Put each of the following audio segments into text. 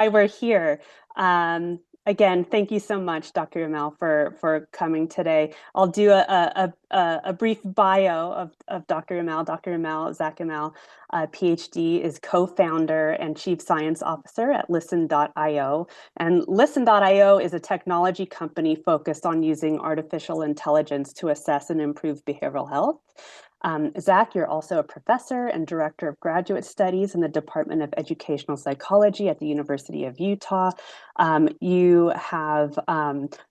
why we're here. Again, thank you so much, Dr. Imel, for coming today. I'll do a brief bio of Dr. Imel. Dr. Imel, Zac Imel, PhD, is co-founder and chief science officer at Listen.io. And Listen.io is a technology company focused on using artificial intelligence to assess and improve behavioral health. Zac, you're also a professor and director of graduate studies in the Department of Educational Psychology at the University of Utah. You have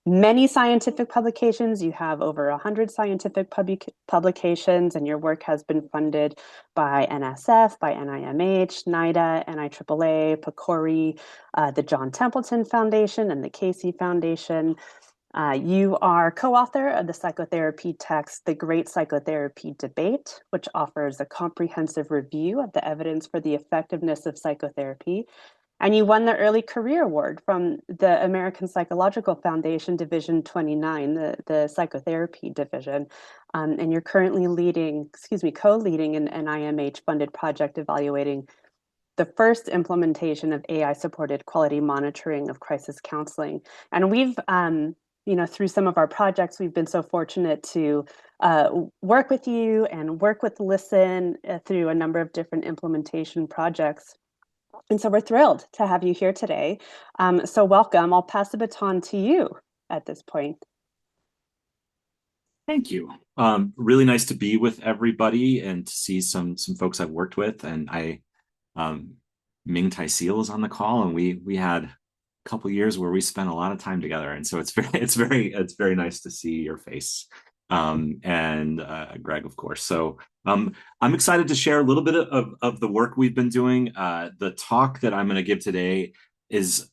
many scientific publications. You have over 100 scientific publications, and your work has been funded by NSF, by NIMH, NIDA, NIAAA, PCORI, the John Templeton Foundation, and the Casey Foundation. You are co-author of the psychotherapy text, The Great Psychotherapy Debate, which offers a comprehensive review of the evidence for the effectiveness of psychotherapy. And you won the Early Career Award from the American Psychological Foundation Division 29, the psychotherapy division. And you're currently co-leading an NIMH-funded project evaluating the first implementation of AI-supported quality monitoring of crisis counseling. And we've through some of our projects, we've been so fortunate to work with you and work with Listen through a number of different implementation projects. And so we're thrilled to have you here today. So welcome. I'll pass the baton to you at this point. Thank you. Really nice to be with everybody and to see some folks I've worked with. And Ming Tai Seal is on the call, and we had couple years where we spent a lot of time together, and so it's very nice to see your face, and Greg, of course. So I'm excited to share a little bit of the work we've been doing. The talk that I'm going to give today it's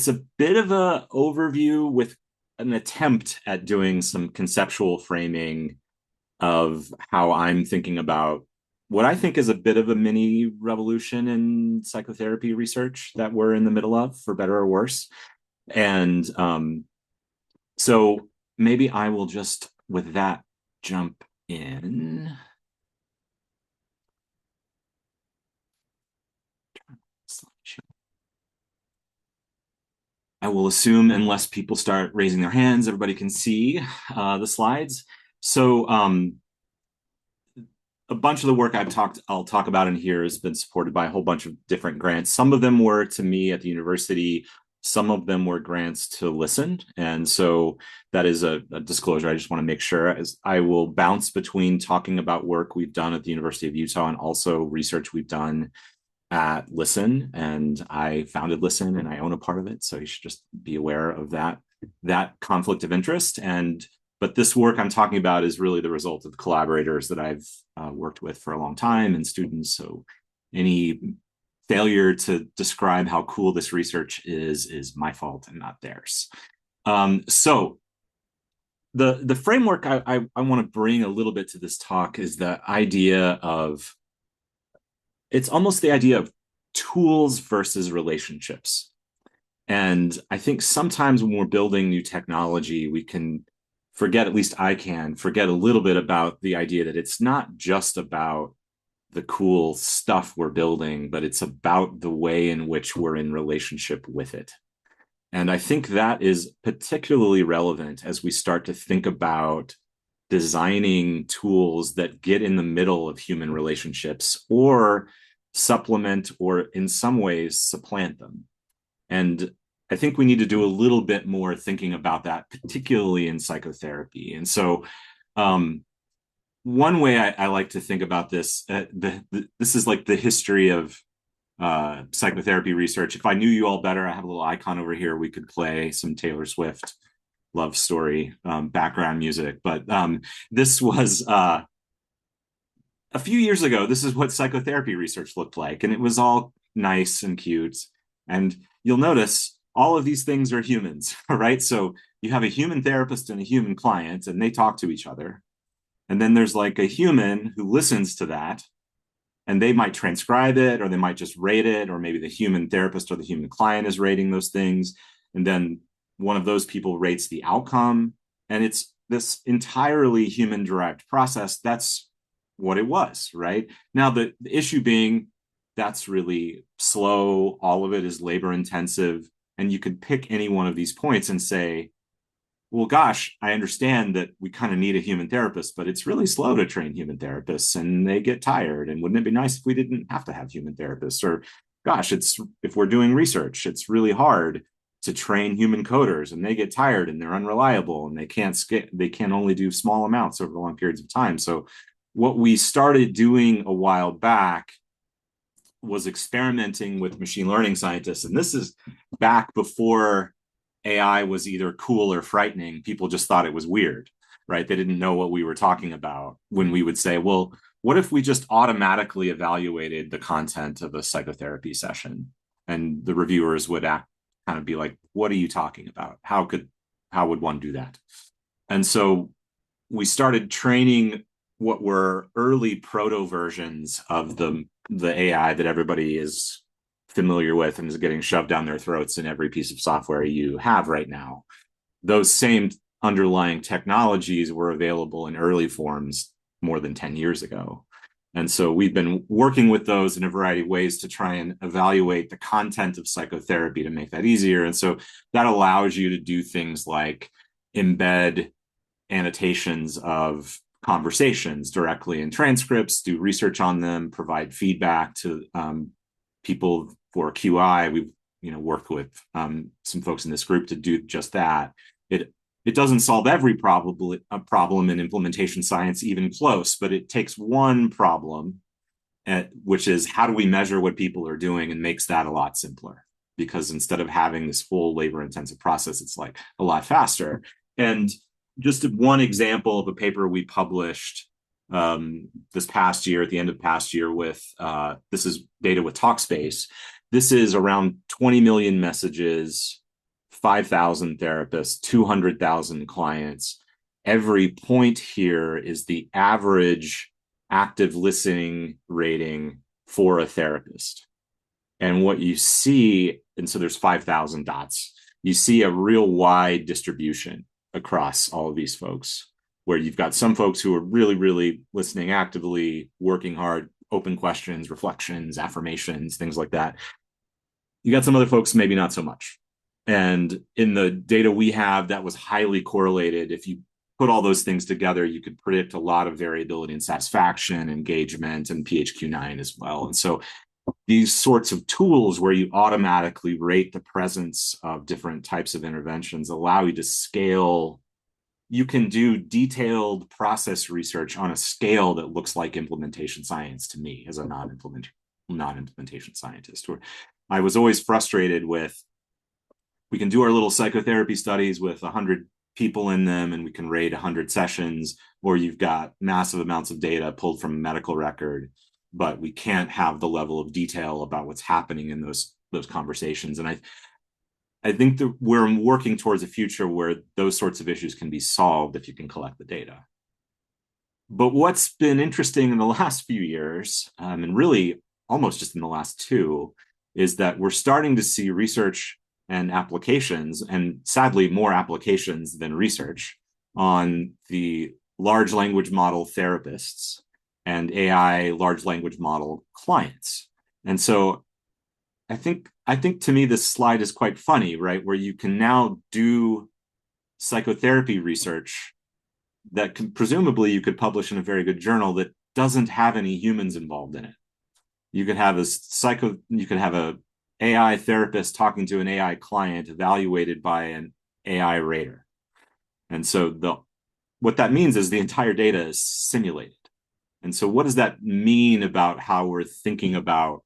a bit of a overview with an attempt at doing some conceptual framing of how I'm thinking about what I think is a bit of a mini revolution in psychotherapy research that we're in the middle of, for better or worse. And so maybe I will just, with that, jump in. I will assume, unless people start raising their hands, everybody can see the slides. So a bunch of the work I'll talk about in here has been supported by a whole bunch of different grants. Some of them were to me at the university. Some of them were grants to Listen. And so that is a disclosure. I just want to make sure, as I will bounce between talking about work we've done at the University of Utah and also research we've done at Listen. And I founded Listen and I own a part of it. So you should just be aware of that conflict of interest. But this work I'm talking about is really the result of collaborators that I've worked with for a long time and students. So any failure to describe how cool this research is my fault and not theirs. So the framework I want to bring a little bit to this talk is the idea of, it's almost the idea of tools versus relationships. And I think sometimes when we're building new technology, we can forget, at least I can forget a little bit about the idea that it's not just about the cool stuff we're building, but it's about the way in which we're in relationship with it. And I think that is particularly relevant as we start to think about designing tools that get in the middle of human relationships or supplement or in some ways supplant them. And I think we need to do a little bit more thinking about that, particularly in psychotherapy. And so one way I like to think about this, this is like the history of psychotherapy research. If I knew you all better, I have a little icon over here. We could play some Taylor Swift love story background music. But this was a few years ago. This is what psychotherapy research looked like. And it was all nice and cute. And you'll notice all of these things are humans, right? So you have a human therapist and a human client, and they talk to each other. And then there's like a human who listens to that, and they might transcribe it, or they might just rate it, or maybe the human therapist or the human client is rating those things. And then one of those people rates the outcome. And it's this entirely human derived process. That's what it was, right? Now, the issue being, that's really slow. All of it is labor intensive. And you could pick any one of these points and say, well, gosh, I understand that we kind of need a human therapist, but it's really slow to train human therapists and they get tired. And wouldn't it be nice if we didn't have to have human therapists? Or, gosh, it's if we're doing research, it's really hard to train human coders and they get tired and they're unreliable and they can only do small amounts over long periods of time. So what we started doing a while back was experimenting with machine learning scientists. And this is back before AI was either cool or frightening. People just thought it was weird, right? They didn't know what we were talking about when we would say, well, what if we just automatically evaluated the content of a psychotherapy session? And the reviewers would kind of be like, what are you talking about? How would one do that? And so we started training what were early proto versions of the AI that everybody is familiar with and is getting shoved down their throats in every piece of software you have right now. Those same underlying technologies were available in early forms more than 10 years ago. And so we've been working with those in a variety of ways to try and evaluate the content of psychotherapy to make that easier. And so that allows you to do things like embed annotations of conversations directly in transcripts, do research on them, provide feedback to people for QI. We've worked with some folks in this group to do just that. It doesn't solve every problem in implementation science, even close, but it takes one problem, which is how do we measure what people are doing, and makes that a lot simpler. Because instead of having this full labor-intensive process, it's like a lot faster. And just one example of a paper we published this past year, at the end of past year, with this is data with Talkspace. This is around 20 million messages, 5,000 therapists, 200,000 clients. Every point here is the average active listening rating for a therapist. And what you see, and so there's 5,000 dots, you see a real wide distribution across all of these folks, where you've got some folks who are really, really listening actively, working hard, open questions, reflections, affirmations, things like that. You got some other folks, maybe not so much. And in the data we have, that was highly correlated. If you put all those things together, you could predict a lot of variability in satisfaction, engagement, and PHQ-9 as well. And so these sorts of tools where you automatically rate the presence of different types of interventions allow you to scale. You can do detailed process research on a scale that looks like implementation science to me as a non-implementation scientist. Where I was always frustrated with, we can do our little psychotherapy studies with 100 people in them and we can rate 100 sessions, or you've got massive amounts of data pulled from a medical record, but we can't have the level of detail about what's happening in those conversations. And I think that we're working towards a future where those sorts of issues can be solved if you can collect the data. But what's been interesting in the last few years, and really almost just in the last two, is that we're starting to see research and applications, and sadly more applications than research, on the large language model therapists and AI large language model clients. And so I think to me, this slide is quite funny, right? Where you can now do psychotherapy research that presumably you could publish in a very good journal that doesn't have any humans involved in it. You could have a AI therapist talking to an AI client evaluated by an AI rater. And so what that means is the entire data is simulated. And so what does that mean about how we're thinking about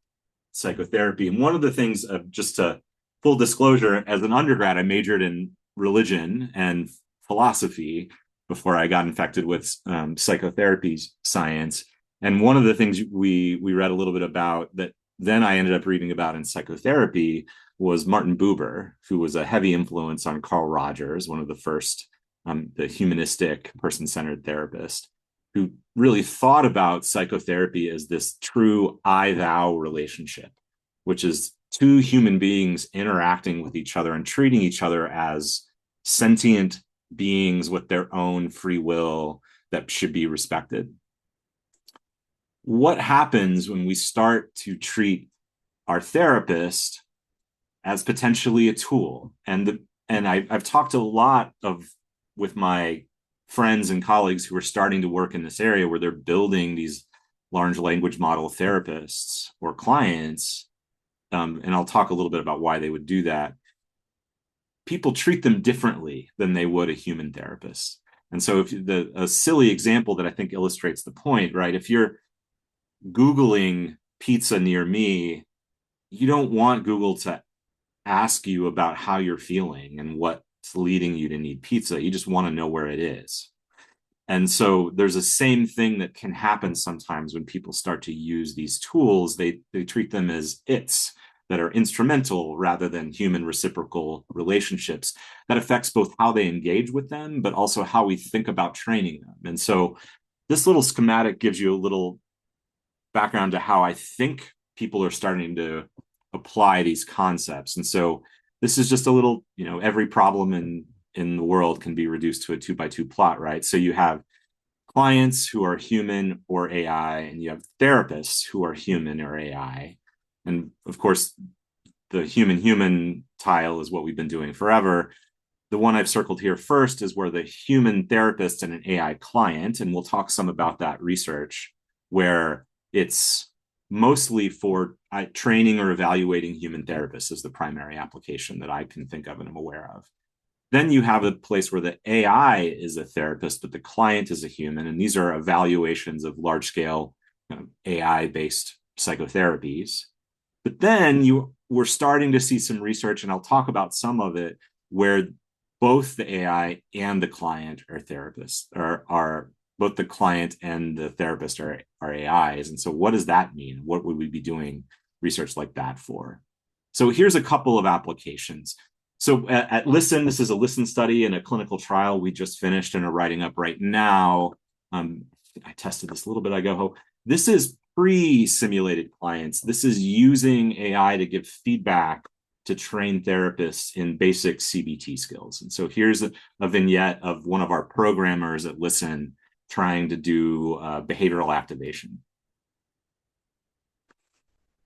psychotherapy? And one of the things, just to full disclosure, as an undergrad, I majored in religion and philosophy before I got infected with psychotherapy science. And one of the things we read a little bit about that then I ended up reading about in psychotherapy was Martin Buber, who was a heavy influence on Carl Rogers, one of the first, the humanistic person-centered therapist, who really thought about psychotherapy as this true I-thou relationship, which is two human beings interacting with each other and treating each other as sentient beings with their own free will that should be respected. what happens when we start to treat our therapist as potentially a tool? I've talked a lot of with my friends and colleagues who are starting to work in this area where they're building these large language model therapists or clients. And I'll talk a little bit about why they would do that. People treat them differently than they would a human therapist. And so, if a silly example that I think illustrates the point, right? If you're Googling pizza near me, you don't want Google to ask you about how you're feeling and what's leading you to need pizza. You just want to know where it is. And so there's a same thing that can happen sometimes when people start to use these tools. They treat them as its that are instrumental rather than human reciprocal relationships. That affects both how they engage with them, but also how we think about training them. And so this little schematic gives you a little background to how I think people are starting to apply these concepts. And so this is just a little, every problem in the world can be reduced to a 2x2 plot, right? So you have clients who are human or AI, and you have therapists who are human or AI. And of course, the human tile is what we've been doing forever. The one I've circled here first is where the human therapist and an AI client, and we'll talk some about that research, where it's mostly for training or evaluating human therapists is the primary application that I can think of and am aware of. Then you have a place where the AI is a therapist, but the client is a human. And these are evaluations of large scale AI based psychotherapies. But then we're starting to see some research, and I'll talk about some of it, where both the AI and the client are therapists, are both the client and the therapist are AIs. And so what does that mean? What would we be doing research like that for? So here's a couple of applications. So at Listen, this is a Listen study and a clinical trial we just finished and are writing up right now. I tested this a little bit ago. This is pre-simulated clients. This is using AI to give feedback to train therapists in basic CBT skills. And so here's a vignette of one of our programmers at Listen trying to do behavioral activation.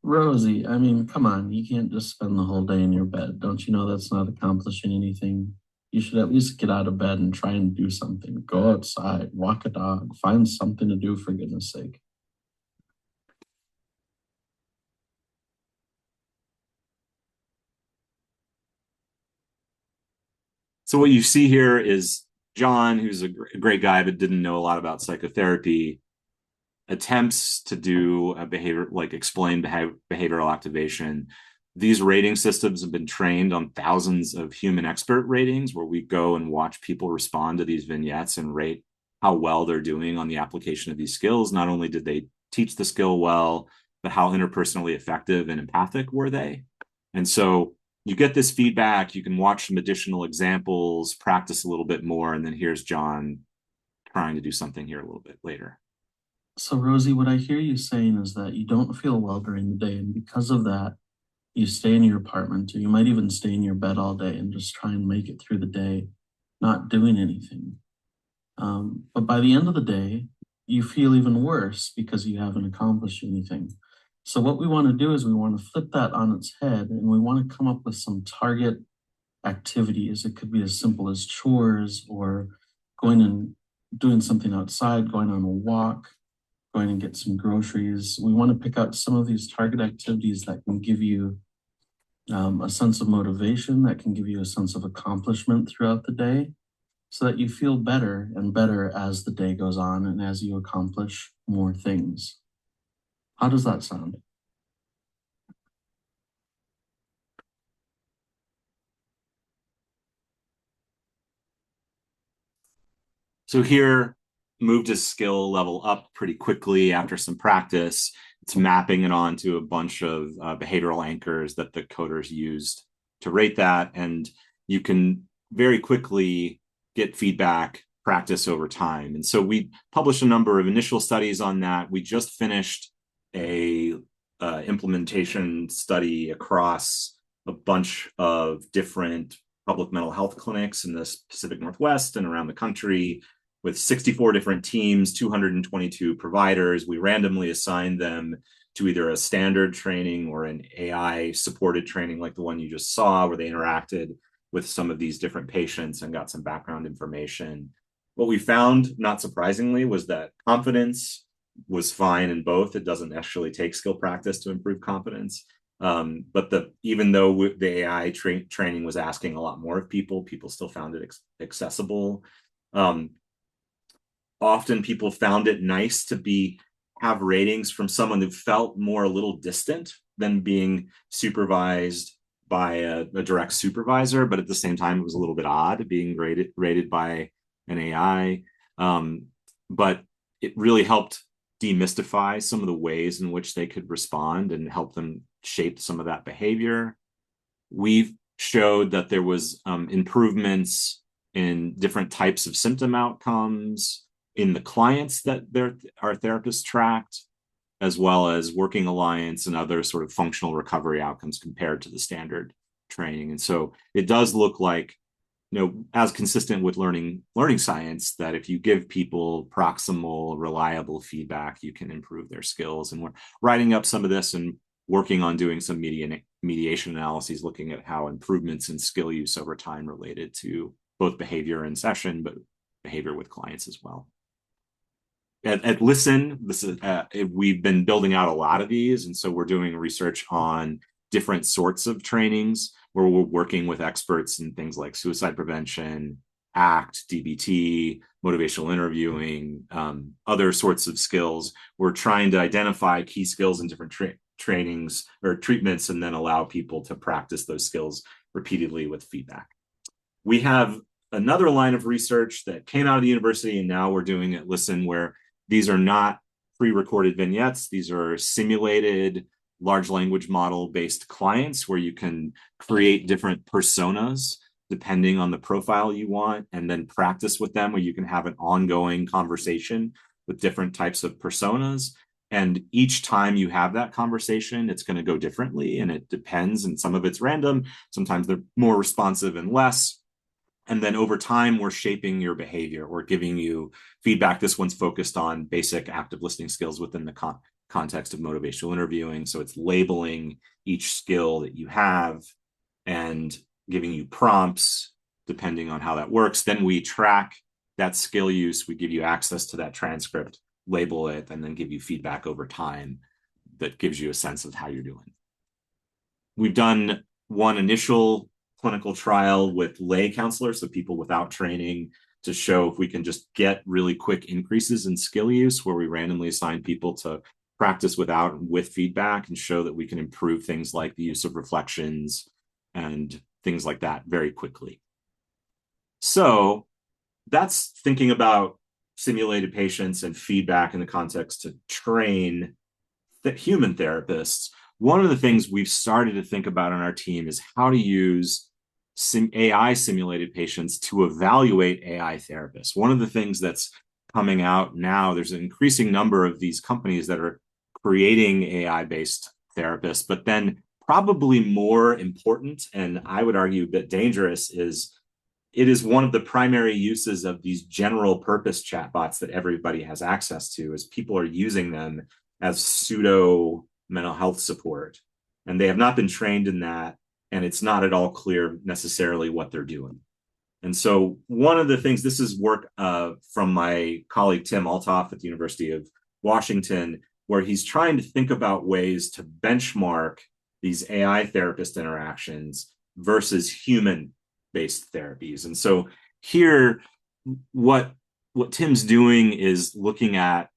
Rosie, I mean, come on, you can't just spend the whole day in your bed. Don't you know that's not accomplishing anything? You should at least get out of bed and try and do something. Go outside, walk a dog, find something to do for goodness sake. So what you see here is John, who's a great guy but didn't know a lot about psychotherapy, attempts to do a behavior, like explain behavioral activation. These rating systems have been trained on thousands of human expert ratings, where we go and watch people respond to these vignettes and rate how well they're doing on the application of these skills. Not only did they teach the skill well, but how interpersonally effective and empathic were they? And so you get this feedback, you can watch some additional examples, practice a little bit more, and then here's John trying to do something here a little bit later. So, Rosie, what I hear you saying is that you don't feel well during the day, and because of that, you stay in your apartment, or you might even stay in your bed all day and just try and make it through the day, not doing anything. But by the end of the day, you feel even worse because you haven't accomplished anything. So what we want to do is we want to flip that on its head, and we want to come up with some target activities. It could be as simple as chores, or going and doing something outside, going on a walk, going and get some groceries. We want to pick out some of these target activities that can give you a sense of motivation, that can give you a sense of accomplishment throughout the day, so that you feel better and better as the day goes on and as you accomplish more things. How does that sound? So here, moved his skill level up pretty quickly after some practice. It's mapping it onto a bunch of behavioral anchors that the coders used to rate that. And you can very quickly get feedback, practice over time. And so we published a number of initial studies on that. We just finished a implementation study across a bunch of different public mental health clinics in the Pacific Northwest and around the country. with 64 different teams, 222 providers. We randomly assigned them to either a standard training or an AI supported training like the one you just saw, where they interacted with some of these different patients and got some background information. What we found, not surprisingly, was that confidence was fine in both. It doesn't actually take skill practice to improve confidence. But even though the AI training was asking a lot more of people, people still found it accessible. Often people found it nice to have ratings from someone who felt more a little distant than being supervised by a direct supervisor, but at the same time, it was a little bit odd being rated by an AI. But it really helped demystify some of the ways in which they could respond and help them shape some of that behavior. We've showed that there was improvements in different types of symptom outcomes in the clients that our therapists tracked, as well as working alliance and other sort of functional recovery outcomes compared to the standard training. And so it does look like, as consistent with learning science, that if you give people proximal, reliable feedback, you can improve their skills. And we're writing up some of this and working on doing some mediation analyses, looking at how improvements in skill use over time related to both behavior in session, but behavior with clients as well. At Listen, we've been building out a lot of these, and so we're doing research on different sorts of trainings where we're working with experts in things like suicide prevention, ACT, DBT, motivational interviewing, other sorts of skills. We're trying to identify key skills in different trainings or treatments and then allow people to practice those skills repeatedly with feedback. We have another line of research that came out of the university, and now we're doing at Listen, where these are not pre-recorded vignettes. These are simulated large language model based clients where you can create different personas depending on the profile you want, and then practice with them, where you can have an ongoing conversation with different types of personas. And each time you have that conversation, it's going to go differently, and it depends. And some of it's random. Sometimes they're more responsive and less. And then over time, we're shaping your behavior. We're giving you feedback. This one's focused on basic active listening skills within the context of motivational interviewing. So it's labeling each skill that you have and giving you prompts depending on how that works. Then we track that skill use. We give you access to that transcript, label it, and then give you feedback over time that gives you a sense of how you're doing. We've done one initial clinical trial with lay counselors, so people without training, to show if we can just get really quick increases in skill use, where we randomly assign people to practice without and with feedback, and show that we can improve things like the use of reflections and things like that very quickly. So that's thinking about simulated patients and feedback in the context to train human therapists. One of the things we've started to think about on our team is how to use AI simulated patients to evaluate AI therapists. One of the things that's coming out now, there's an increasing number of these companies that are creating AI-based therapists, but then probably more important, and I would argue a bit dangerous, is it is one of the primary uses of these general purpose chatbots that everybody has access to, as people are using them as pseudo mental health support. And they have not been trained in that, and it's not at all clear necessarily what they're doing. And so one of the things, this is work from my colleague Tim Althoff at the University of Washington, where he's trying to think about ways to benchmark these AI therapist interactions versus human-based therapies. And so here, what Tim's doing is looking at,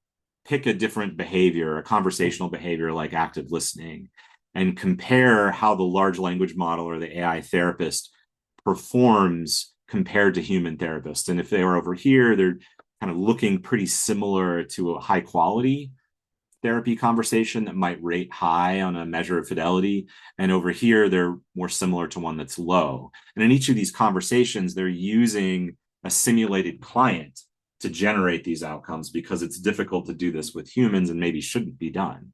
pick a different behavior, a conversational behavior like active listening, and compare how the large language model or the AI therapist performs compared to human therapists. And if they are over here, they're kind of looking pretty similar to a high quality therapy conversation that might rate high on a measure of fidelity. And over here, they're more similar to one that's low. And in each of these conversations, they're using a simulated client to generate these outcomes, because it's difficult to do this with humans and maybe shouldn't be done.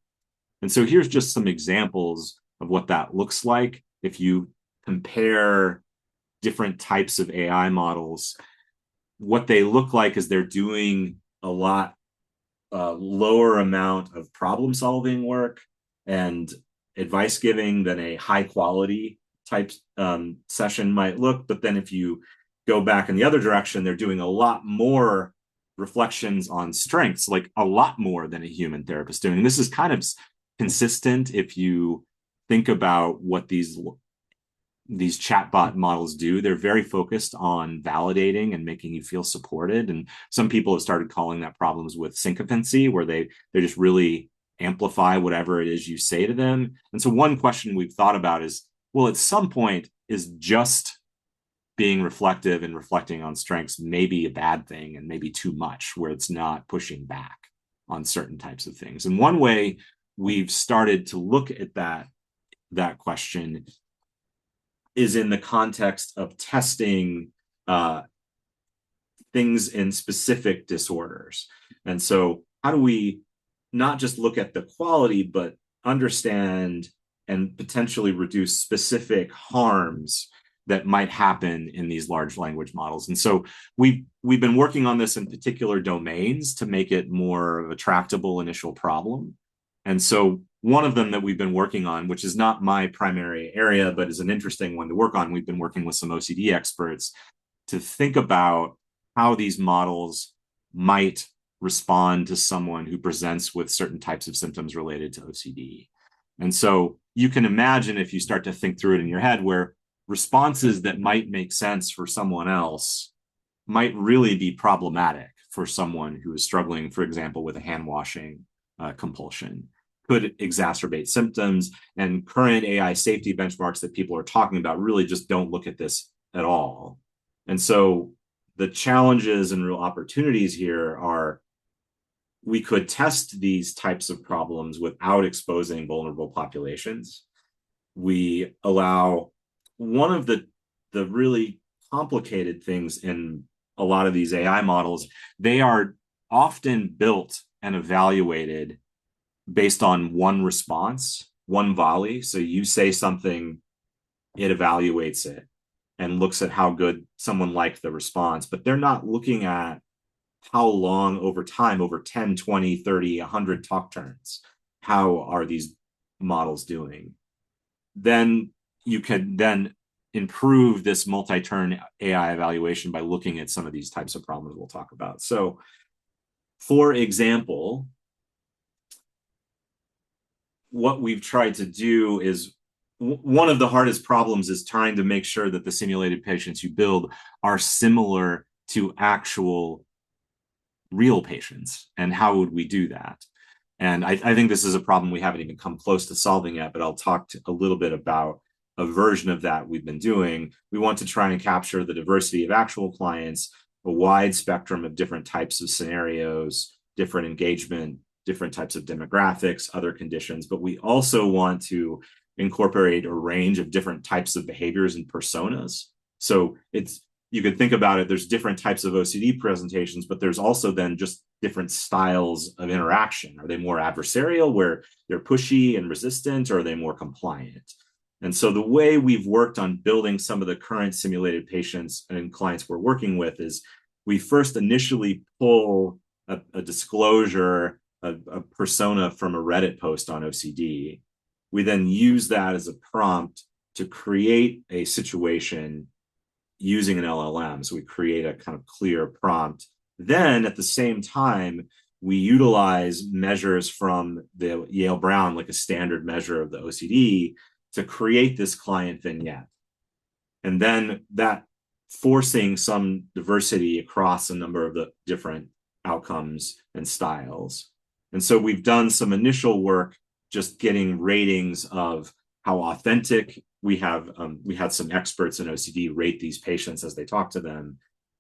And so here's just some examples of what that looks like if you compare different types of AI models. what they look like is they're doing a lot lower amount of problem solving work and advice giving than a high quality type session might look. But then if you go back in the other direction, they're doing a lot more reflections on strengths, like a lot more than a human therapist doing. And this is kind of consistent if you think about what these chatbot models do. They're very focused on validating and making you feel supported. And some people have started calling that problems with syncopancy, where they just really amplify whatever it is you say to them. And so one question we've thought about is, well, at some point, is just being reflective and reflecting on strengths maybe a bad thing and maybe too much, where it's not pushing back on certain types of things? And one way we've started to look at that question is in the context of testing things in specific disorders. And so how do we not just look at the quality, but understand and potentially reduce specific harms that might happen in these large language models? And so we've been working on this in particular domains to make it more of a tractable initial problem. And so one of them that we've been working on, which is not my primary area, but is an interesting one to work on, we've been working with some OCD experts to think about how these models might respond to someone who presents with certain types of symptoms related to OCD. And so you can imagine, if you start to think through it in your head, where responses that might make sense for someone else might really be problematic for someone who is struggling, for example, with a hand washing compulsion, could exacerbate symptoms. And current AI safety benchmarks that people are talking about really just don't look at this at all. And so the challenges and real opportunities here are, we could test these types of problems without exposing vulnerable populations. We allow one of the really complicated things in a lot of these AI models, they are often built and evaluated based on one response, one volley. So you say something, it evaluates it and looks at how good someone liked the response, but they're not looking at how long over time, over 10, 20, 30, 100 talk turns, how are these models doing? Then you can then improve this multi-turn AI evaluation by looking at some of these types of problems we'll talk about. So, for example, what we've tried to do is, one of the hardest problems is trying to make sure that the simulated patients you build are similar to actual real patients. And how would we do that? And I think this is a problem we haven't even come close to solving yet, but I'll talk a little bit about a version of that we've been doing. We want to try and capture the diversity of actual clients, a wide spectrum of different types of scenarios, different engagement, different types of demographics, other conditions, but we also want to incorporate a range of different types of behaviors and personas. So you could think about it, there's different types of OCD presentations, but there's also then just different styles of interaction. Are they more adversarial, where they're pushy and resistant, or are they more compliant? And so the way we've worked on building some of the current simulated patients and clients we're working with is, we first initially pull a disclosure, a persona from a Reddit post on OCD. We then use that as a prompt to create a situation using an LLM. So we create a kind of clear prompt. Then at the same time, we utilize measures from the Yale Brown, like a standard measure of the OCD, to create this client vignette. And then that forcing some diversity across a number of the different outcomes and styles. And so we've done some initial work just getting ratings of how authentic. We had some experts in OCD rate these patients as they talk to them,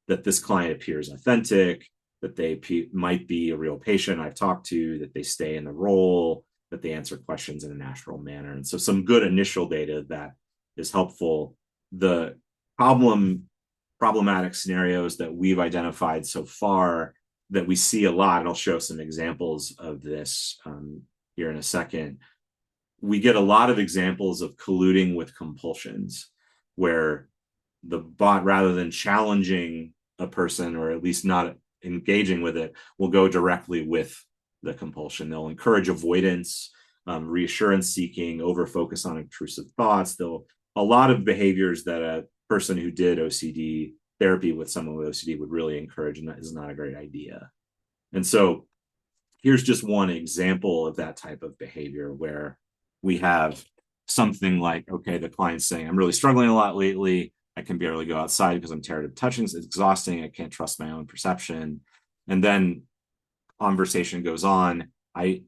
that this client appears authentic, that they might be a real patient I've talked to, that they stay in the role, that they answer questions in a natural manner. And so some good initial data that is helpful. The problematic scenarios that we've identified so far that we see a lot, and I'll show some examples of this here in a second. We get a lot of examples of colluding with compulsions, where the bot, rather than challenging a person, or at least not engaging with it, will go directly with the compulsion. They'll encourage avoidance, reassurance seeking, over focus on intrusive thoughts. A lot of behaviors that a person who did OCD therapy with someone with OCD would really encourage, and that is not a great idea. And so here's just one example of that type of behavior, where we have something like, okay, the client's saying, I'm really struggling a lot lately. I can barely go outside because I'm tired of touching. It's exhausting. I can't trust my own perception. And then conversation goes on. And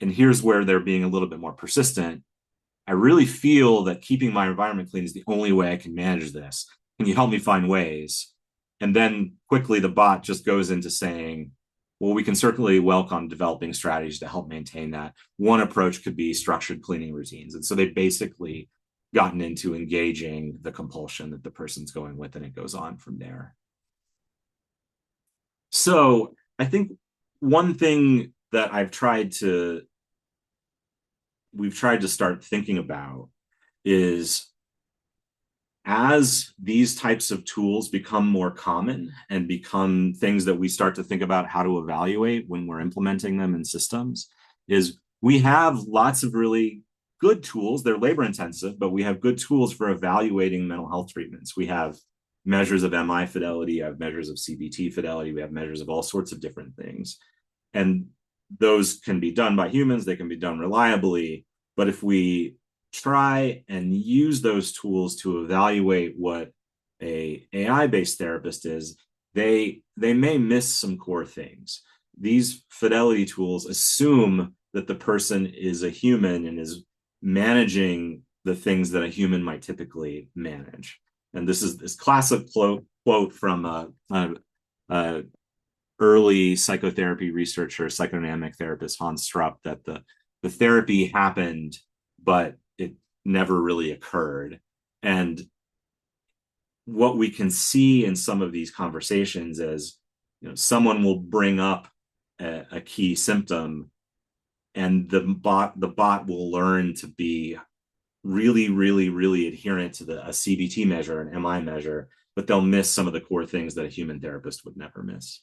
here's where they're being a little bit more persistent. I really feel that keeping my environment clean is the only way I can manage this. Can you help me find ways? And then quickly the bot just goes into saying, well, we can certainly welcome developing strategies to help maintain that. One approach could be structured cleaning routines. And so they've basically gotten into engaging the compulsion that the person's going with, and it goes on from there. So I think one thing that we've tried to start thinking about is, as these types of tools become more common and become things that we start to think about how to evaluate when we're implementing them in systems, is we have lots of really good tools. They're labor intensive, but we have good tools for evaluating mental health treatments. We have measures of MI fidelity, we have measures of CBT fidelity, we have measures of all sorts of different things. And those can be done by humans, they can be done reliably. But if we try and use those tools to evaluate what a AI-based therapist is, they may miss some core things. These fidelity tools assume that the person is a human and is managing the things that a human might typically manage. And this is this classic quote from a early psychotherapy researcher, psychodynamic therapist Hans Strupp, that the therapy happened, but it never really occurred. And what we can see in some of these conversations is, someone will bring up a key symptom, and the bot will learn to be really, really, really adherent to a CBT measure, an MI measure, but they'll miss some of the core things that a human therapist would never miss.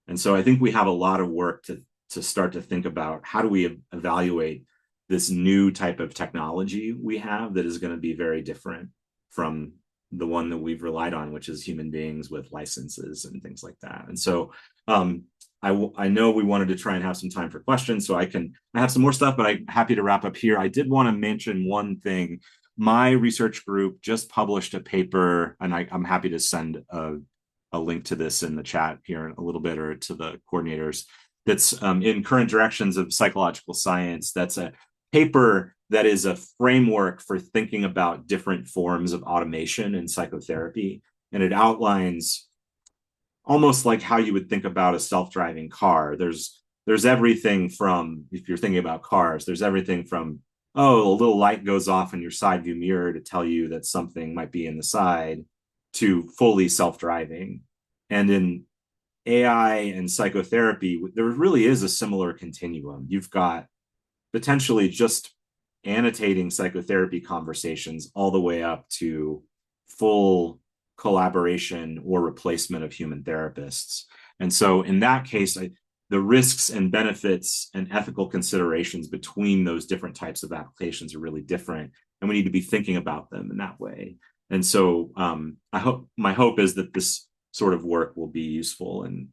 And so I think we have a lot of work to start to think about, how do we evaluate this new type of technology we have that is going to be very different from the one that we've relied on, which is human beings with licenses and things like that. And so I know we wanted to try and have some time for questions, so I have some more stuff, but I'm happy to wrap up here. I did want to mention one thing. My research group just published a paper, and I'm happy to send a link to this in the chat here in a little bit, or to the coordinators. That's in Current Directions of Psychological Science. That's a paper that is a framework for thinking about different forms of automation in psychotherapy. And it outlines almost like how you would think about a self-driving car. There's everything from, if you're thinking about cars, there's everything from, oh, a little light goes off in your side view mirror to tell you that something might be in the side, to fully self-driving. And in AI and psychotherapy, there really is a similar continuum. You've got potentially just annotating psychotherapy conversations all the way up to full collaboration or replacement of human therapists. And so in that case, the risks and benefits and ethical considerations between those different types of applications are really different, and we need to be thinking about them in that way. And so my hope is that this sort of work will be useful, and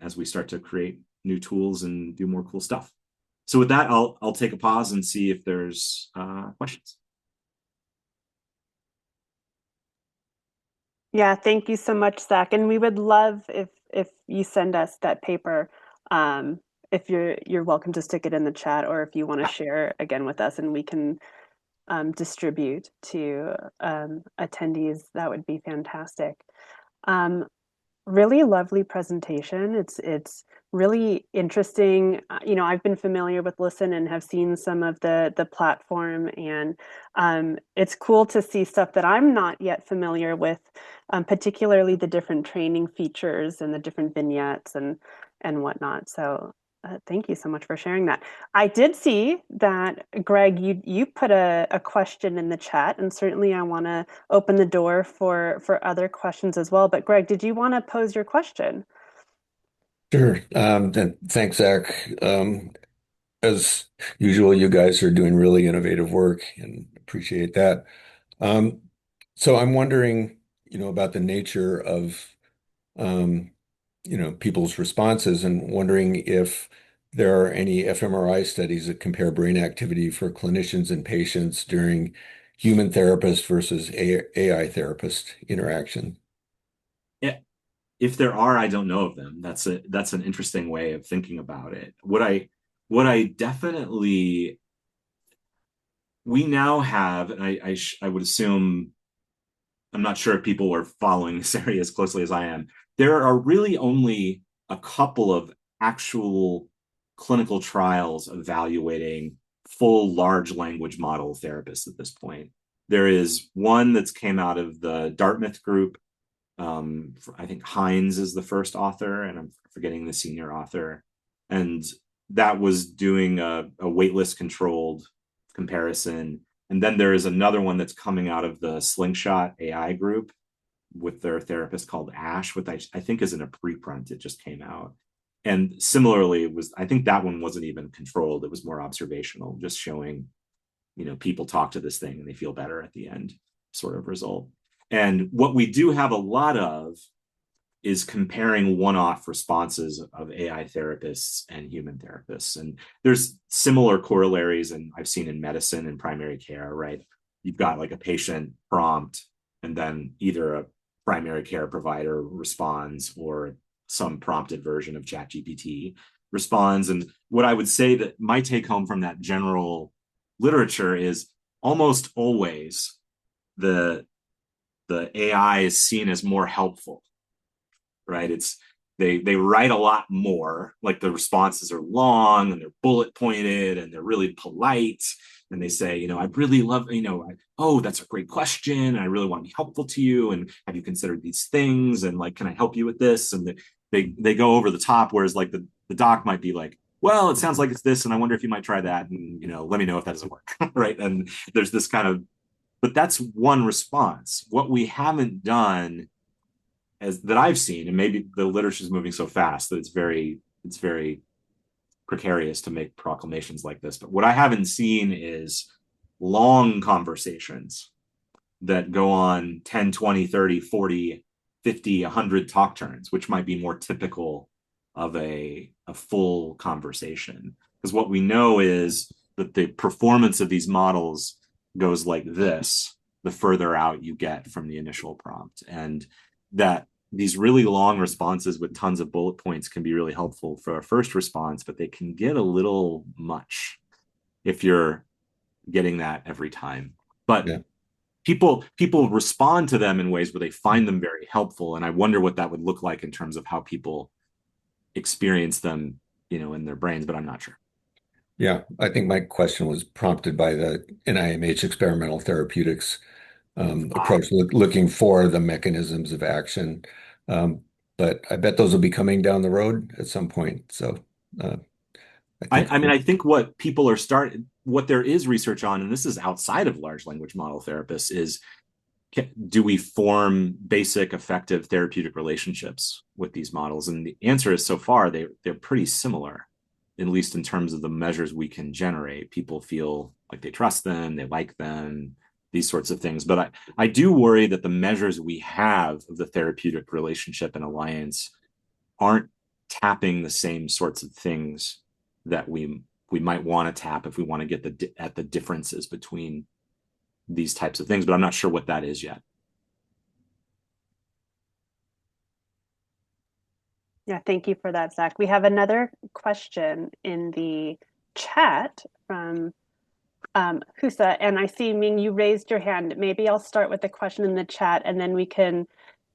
as we start to create new tools and do more cool stuff. So with that, I'll take a pause and see if there's questions. Yeah, thank you so much, Zac. And we would love if you send us that paper. If you're welcome to stick it in the chat, or if you want to share again with us, and we can distribute to attendees, that would be fantastic. Really lovely presentation. It's really interesting. I've been familiar with Listen and have seen some of the platform, and it's cool to see stuff that I'm not yet familiar with, particularly the different training features and the different vignettes and whatnot. So Thank you so much for sharing that. I did see that, Greg, you put a question in the chat, and certainly I want to open the door for other questions as well. But Greg, did you want to pose your question? Sure. And thanks, Zach. As usual, you guys are doing really innovative work and appreciate that. Um, so I'm wondering, about the nature of, um, people's responses and wondering if there are any fMRI studies that compare brain activity for clinicians and patients during human therapist versus AI therapist interaction. Yeah, if there are, I don't know of them. That's an interesting way of thinking about it. What I definitely we now have, and I would assume, I'm not sure if people are following this area as closely as I am. There are really only a couple of actual clinical trials evaluating full large language model therapists at this point. There is one that's came out of the Dartmouth group. I think Hines is the first author, and I'm forgetting the senior author. And that was doing a waitlist controlled comparison. And then there is another one that's coming out of the Slingshot AI group with their therapist called Ash, which I think is in a preprint. It just came out. And similarly, I think that one wasn't even controlled. It was more observational, just showing, people talk to this thing and they feel better at the end sort of result. And what we do have a lot of is comparing one-off responses of AI therapists and human therapists. And there's similar corollaries, and I've seen in medicine and primary care, right? You've got like a patient prompt, and then either a primary care provider responds or some prompted version of ChatGPT responds. And what I would say that my take home from that general literature is almost always the AI is seen as more helpful, right? They write a lot more, like the responses are long and they're bullet pointed and they're really polite. And they say, I really love, oh, that's a great question. I really want to be helpful to you. And have you considered these things? And like, can I help you with this? And they go over the top, whereas like the doc might be like, well, it sounds like it's this, and I wonder if you might try that. And, let me know if that doesn't work. Right. And there's this kind of, but that's one response. What we haven't done as that I've seen, and maybe the literature is moving so fast that it's very precarious to make proclamations like this. But what I haven't seen is long conversations that go on 10, 20, 30, 40, 50, 100 talk turns, which might be more typical of a full conversation. Because what we know is that the performance of these models goes like this the further out you get from the initial prompt. And that these really long responses with tons of bullet points can be really helpful for a first response, but they can get a little much if you're getting that every time. But Yeah. people respond to them in ways where they find them very helpful. And I wonder what that would look like in terms of how people experience them, in their brains, but I'm not sure. Yeah, I think my question was prompted by the NIMH experimental therapeutics approach, looking for the mechanisms of action. Um, but I bet those will be coming down the road at some point. So uh, I think, I mean, I think what there is research on, and this is outside of large language model therapists, is do we form basic effective therapeutic relationships with these models? And the answer is so far they're pretty similar, at least in terms of the measures we can generate. People feel like they trust them, they like them, these sorts of things. But I do worry that the measures we have of the therapeutic relationship and alliance aren't tapping the same sorts of things that we might want to tap if we want to get at the differences between these types of things, but I'm not sure what that is yet. Yeah, thank you for that, Zach. We have another question in the chat from Husa, and I see, Ming, you raised your hand. Maybe I'll start with the question in the chat and then we can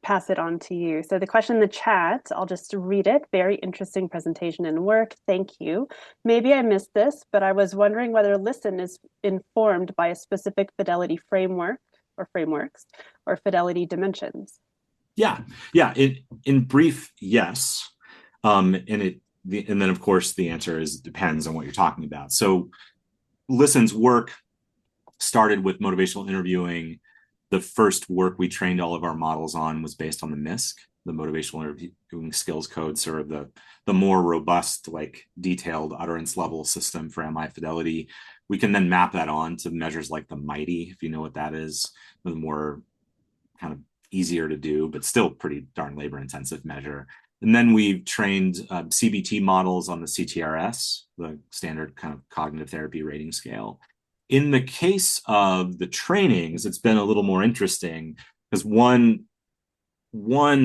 pass it on to you. So the question in the chat, I'll just read it. Very interesting presentation and work. Thank you. Maybe I missed this, but I was wondering whether Listen is informed by a specific fidelity framework or frameworks or fidelity dimensions. Yeah. In brief, yes. And and then of course the answer is depends on what you're talking about. So Listen's work started with motivational interviewing. The first work we trained all of our models on was based on the MISC, the motivational interviewing skills code, sort of the more robust, like detailed utterance level system for MI fidelity. We can then map that on to measures like the MIghty, if you know what that is, the more kind of easier to do, but still pretty darn labor intensive measure. And then we've trained CBT models on the CTRS, the standard kind of cognitive therapy rating scale. In the case of the trainings, it's been a little more interesting because one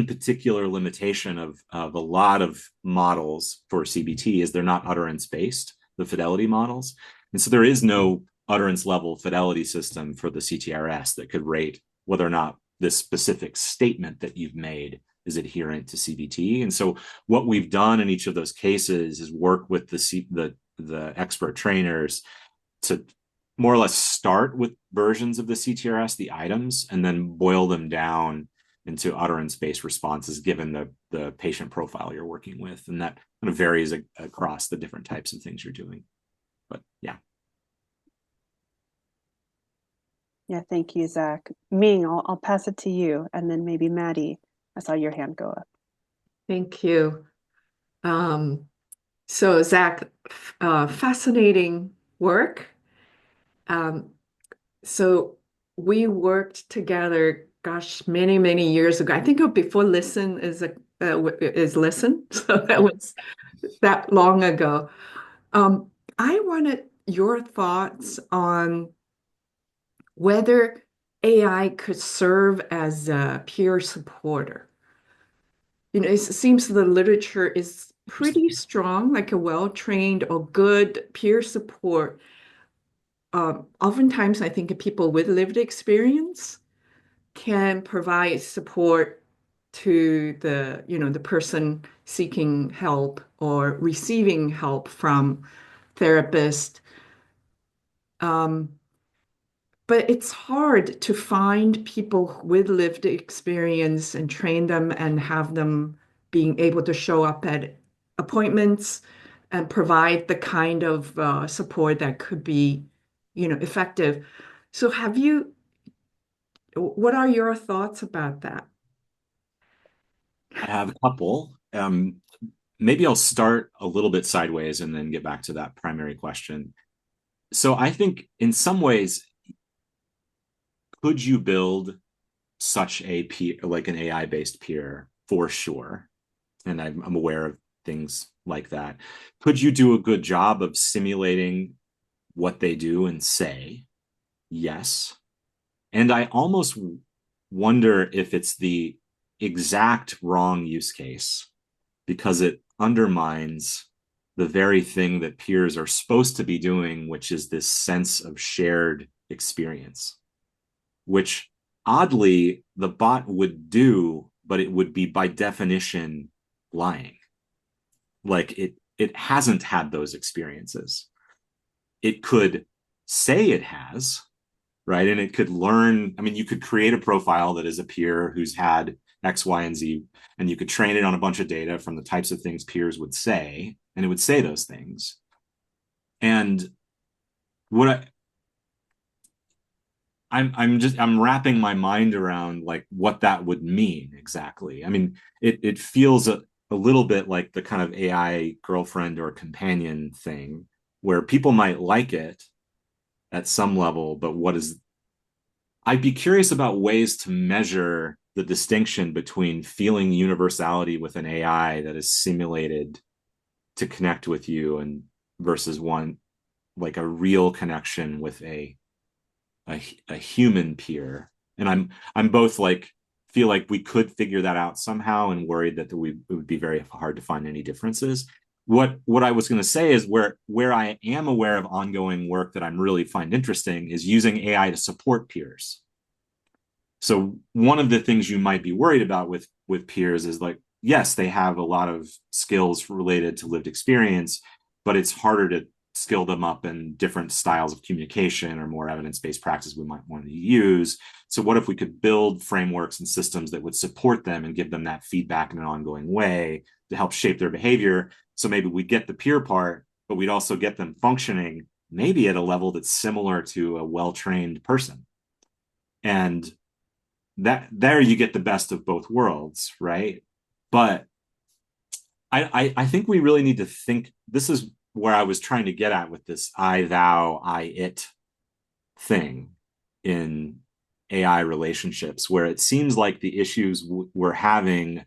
particular limitation of a lot of models for CBT is they're not utterance based, the fidelity models. And so there is no utterance level fidelity system for the CTRS that could rate whether or not this specific statement that you've made is adherent to CBT. And so what we've done in each of those cases is work with the expert trainers to more or less start with versions of the CTRS, the items, and then boil them down into utterance-based responses given the patient profile you're working with. And that kind of varies across the different types of things you're doing. But yeah. Yeah, thank you, Zac. Ming, I'll pass it to you, and then maybe Maddie. I saw your hand go up. Thank you. So Zac, fascinating work. So we worked together, gosh, many, many years ago. I think before Listen is Listen, so that was that long ago. I wanted your thoughts on whether AI could serve as a peer supporter. It seems the literature is pretty strong, like a well-trained or good peer support. Oftentimes, I think people with lived experience can provide support to the person seeking help or receiving help from therapist. But it's hard to find people with lived experience and train them and have them being able to show up at appointments and provide the kind of support that could be, effective. So what are your thoughts about that? I have a couple. Maybe I'll start a little bit sideways and then get back to that primary question. So I think in some ways, could you build such a peer, like an AI-based peer? For sure. And I'm aware of things like that. Could you do a good job of simulating what they do and say? Yes. And I almost wonder if it's the exact wrong use case because it undermines the very thing that peers are supposed to be doing, which is this sense of shared experience, which oddly the bot would do, but it would be by definition lying. Like it hasn't had those experiences. It could say it has, right? And it could learn. I mean, you could create a profile that is a peer who's had X, Y, and Z, and you could train it on a bunch of data from the types of things peers would say, and it would say those things. And what I'm wrapping my mind around like what that would mean exactly. I mean, it feels a little bit like the kind of AI girlfriend or companion thing where people might like it at some level, but I'd be curious about ways to measure the distinction between feeling universality with an AI that is simulated to connect with you and versus one like a real connection with a human peer. And I'm both like feel like we could figure that out somehow and worried that it would be very hard to find any differences. What I was going to say is where I am aware of ongoing work that I'm really find interesting is using AI to support peers. So one of the things you might be worried about with peers is like, yes, they have a lot of skills related to lived experience, but it's harder skill them up in different styles of communication or more evidence-based practice we might want to use. So what if we could build frameworks and systems that would support them and give them that feedback in an ongoing way to help shape their behavior? So maybe we get the peer part, but we'd also get them functioning maybe at a level that's similar to a well-trained person. And that there you get the best of both worlds, right? But I think we really need to think, this is where I was trying to get at with this I, thou, I, it thing in AI relationships, where it seems like the issues we're having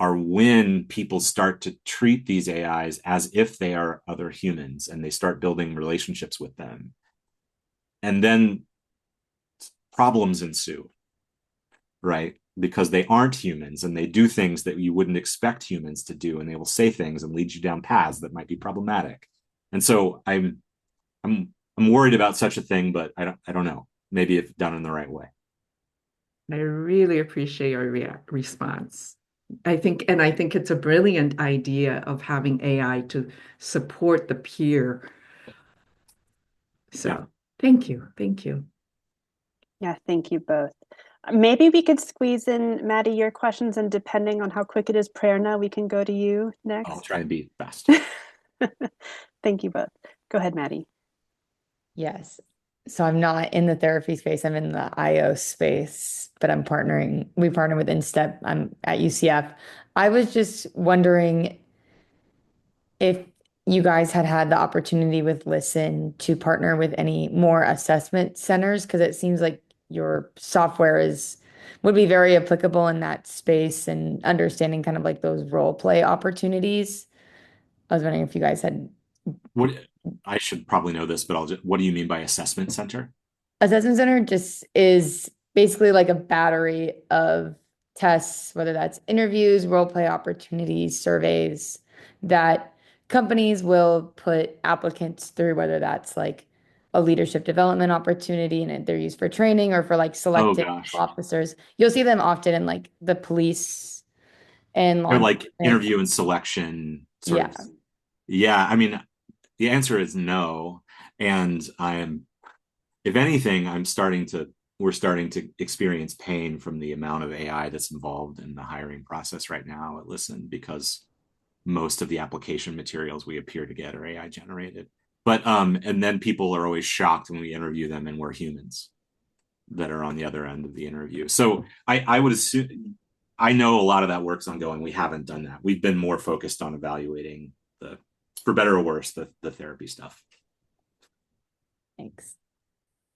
are when people start to treat these AIs as if they are other humans and they start building relationships with them. And then problems ensue, right? Because they aren't humans and they do things that you wouldn't expect humans to do, and they will say things and lead you down paths that might be problematic. And so I'm worried about such a thing, but I don't know. Maybe if done in the right way. I really appreciate your response. I think it's a brilliant idea of having AI to support the peer. So Yeah. thank you. Thank you. Yeah, thank you both. Maybe we could squeeze in, Maddie, your questions, and depending on how quick it is, Prerna, we can go to you next. I'll try and be fast. Thank you both. Go ahead, Maddie. Yes. So I'm not in the therapy space. I'm in the IO space, but we partner with InStep. I'm at UCF. I was just wondering if you guys had the opportunity with Listen to partner with any more assessment centers, because it seems like your software would be very applicable in that space and understanding kind of like those role play opportunities. I was wondering if you guys had. What I should probably know this, but what do you mean by assessment center? Assessment center just is basically like a battery of tests, whether that's interviews, role play opportunities, surveys that companies will put applicants through, whether that's like a leadership development opportunity and they're used for training or for like selecting officers. You'll see them often in like the police and law Or like enforcement. interview and selection sort of. Yeah, I mean, the answer is no. And if anything, we're starting to experience pain from the amount of AI that's involved in the hiring process right now at Listen, because most of the application materials we appear to get are AI generated. But and then people are always shocked when we interview them and we're humans that are on the other end of the interview. So I would assume, I know a lot of that work's ongoing. We haven't done that. We've been more focused on evaluating for better or worse, the therapy stuff. Thanks.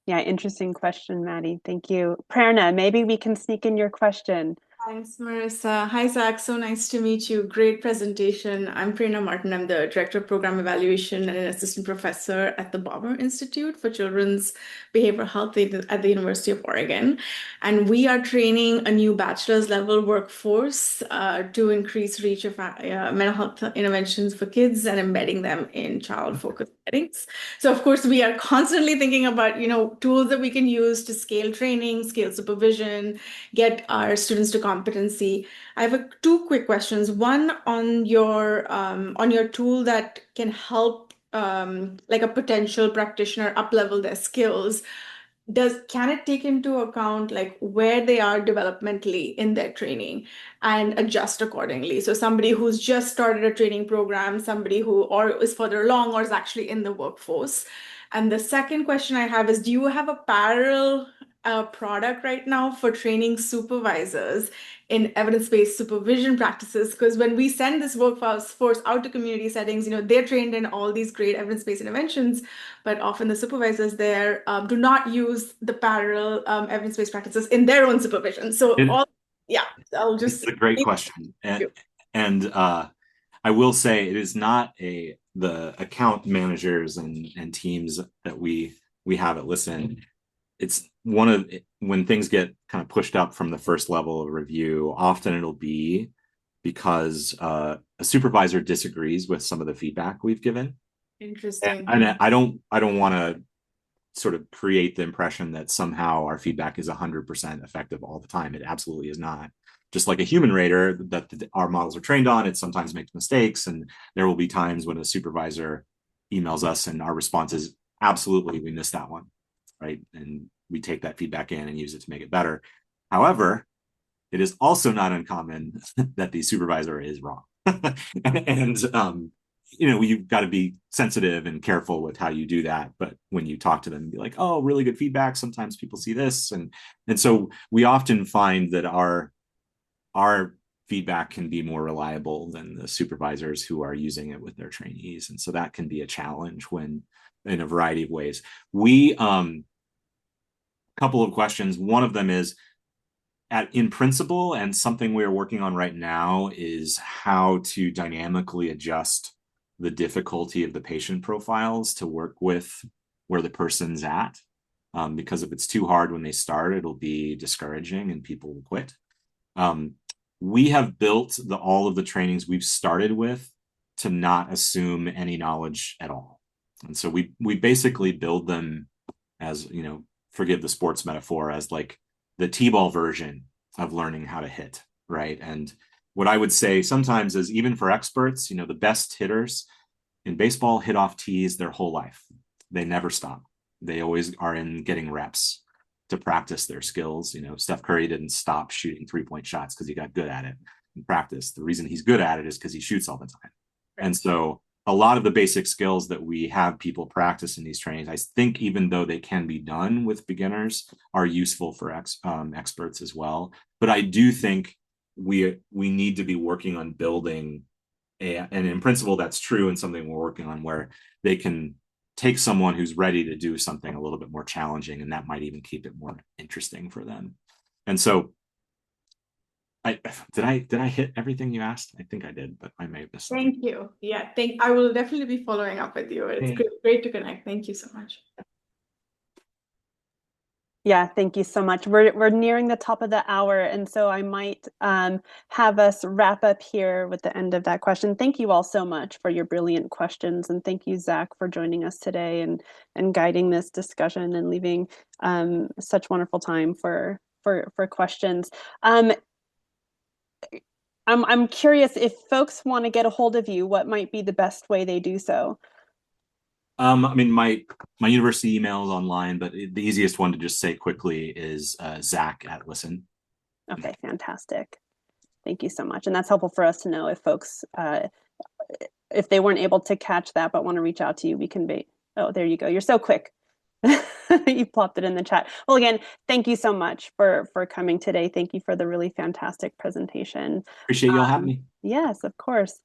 Yeah, interesting question, Maddie. Thank you. Prerna, maybe we can sneak in your question. Thanks, Marissa. Hi, Zach. So nice to meet you. Great presentation. I'm Prerna Martin. I'm the Director of Program Evaluation and an Assistant Professor at the Baumer Institute for Children's Behavioral Health at the University of Oregon. And we are training a new bachelor's level workforce to increase reach of mental health interventions for kids and embedding them in child-focused settings. So, of course, we are constantly thinking about, tools that we can use to scale training, scale supervision, get our students to competency. I have two quick questions. One on your tool that can help like a potential practitioner up-level their skills. Can it take into account like where they are developmentally in their training and adjust accordingly? So somebody who's just started a training program, somebody who or is further along or is actually in the workforce. And the second question I have is, do you have a parallel product right now for training supervisors in evidence-based supervision practices? Because when we send this workforce out to community settings, they're trained in all these great evidence-based interventions, but often the supervisors there do not use the parallel evidence-based practices in their own supervision. So It's a great question. And I will say it is not the account managers and teams that we have at Listen. It's when things get kind of pushed up from the first level of review, often it'll be because a supervisor disagrees with some of the feedback we've given. Interesting. And I don't want to sort of create the impression that somehow our feedback is 100% effective all the time. It absolutely is not. Just like a human rater that our models are trained on, it sometimes makes mistakes, and there will be times when a supervisor emails us, and our response is absolutely, we missed that one, right? And we take that feedback in and use it to make it better. However, it is also not uncommon that the supervisor is wrong. And you've got to be sensitive and careful with how you do that. But when you talk to them, be like, oh, really good feedback. Sometimes people see this. And so we often find that our feedback can be more reliable than the supervisors who are using it with their trainees. And so that can be a challenge when in a variety of ways. We couple of questions. One of them is, in principle, and something we're working on right now, is how to dynamically adjust the difficulty of the patient profiles to work with where the person's at. Because if it's too hard when they start, it'll be discouraging and people will quit. We have built all of the trainings we've started with to not assume any knowledge at all. And so we basically build them as, forgive the sports metaphor, as like the T-ball version of learning how to hit, right? And what I would say sometimes is, even for experts, the best hitters in baseball hit off tees their whole life. They never stop. They always are in getting reps to practice their skills. Steph Curry didn't stop shooting 3-point shots because he got good at it in practice. The reason he's good at it is because he shoots all the time. And so a lot of the basic skills that we have people practice in these trainings, I think, even though they can be done with beginners, are useful for experts as well. But I do think we need to be working on building and in principle, that's true, and something we're working on, where they can take someone who's ready to do something a little bit more challenging, and that might even keep it more interesting for them. And so did I hit everything you asked? I think I did, but I may have missed something. Thank you. Yeah, I will definitely be following up with you. It's great to connect. Thank you so much. Yeah, thank you so much. We're nearing the top of the hour, and so I might have us wrap up here with the end of that question. Thank you all so much for your brilliant questions, and thank you, Zac, for joining us today and guiding this discussion and leaving such wonderful time for questions. I'm curious, if folks want to get a hold of you, what might be the best way they do so? My university email is online, but the easiest one to just say quickly is Zac@Listen. Okay, fantastic. Thank you so much. And that's helpful for us to know if folks, if they weren't able to catch that but want to reach out to you, we can be. Oh, there you go. You're so quick. You plopped it in the chat. Well, again, thank you so much for coming today. Thank you for the really fantastic presentation. Appreciate y'all having me. Yes, of course.